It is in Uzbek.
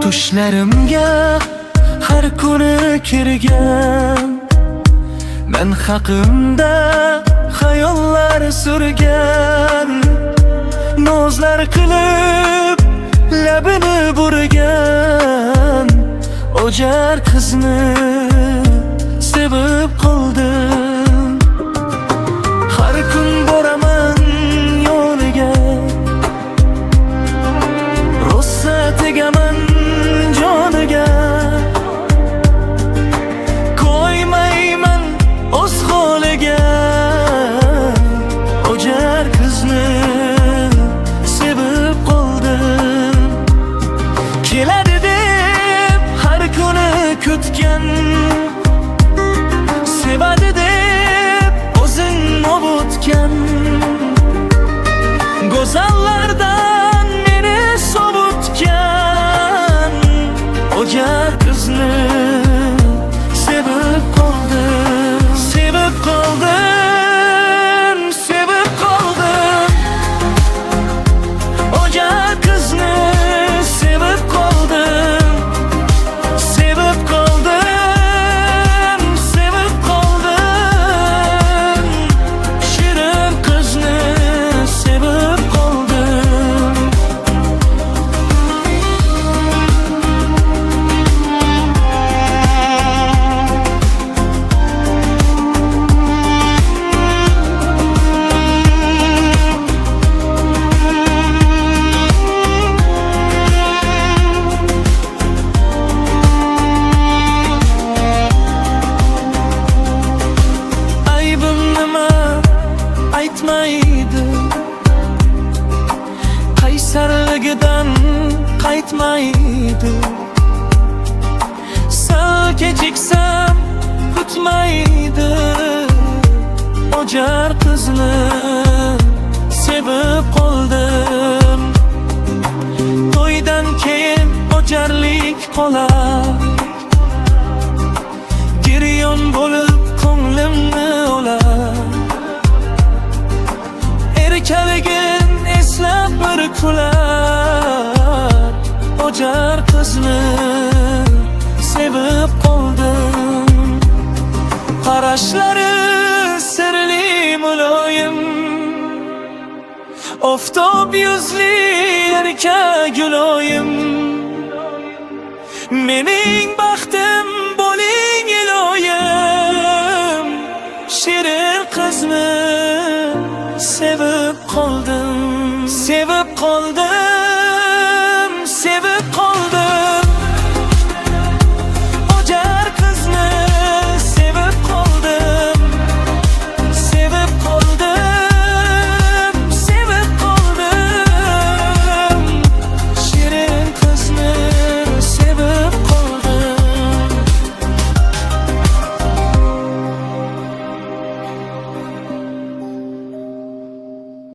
tushlarimga har kuni kirgan, men haqimda xayollar surgan, nozlar qilib labini burgan o'jar qizni sevib qoldim. Har kun boraman yoniga, rosa tegaman joniga, qo'ymayman o'z holiga. O'jar qizni sevib qoldim. Keladi deb har kuni kutgan, sevadi deb o'zin ovutgan, go'zallardan meni sovutgan o'jar qizni sevib qoldim. Sevib qoldim, sevib qoldim. O'jar qizni sevib qoldim. Sevib qoldim, sevib qoldim. Shirin qizni sevib qoldim. Aybim nima aytmaydi, qaysarligidan qaytmaydi. Sal kechiksam kutmaydi, o'jar qizni sevib qoldim. To'ydan keyin o'jarlik qolar, giryon bo'lib ko'nglimni olar. Erkaligin eslab bir kular, o'jar qizni sevib qoldim. Qarashlari sirli muloyim, oftob yuzli erkak guloyim. Mening baxtim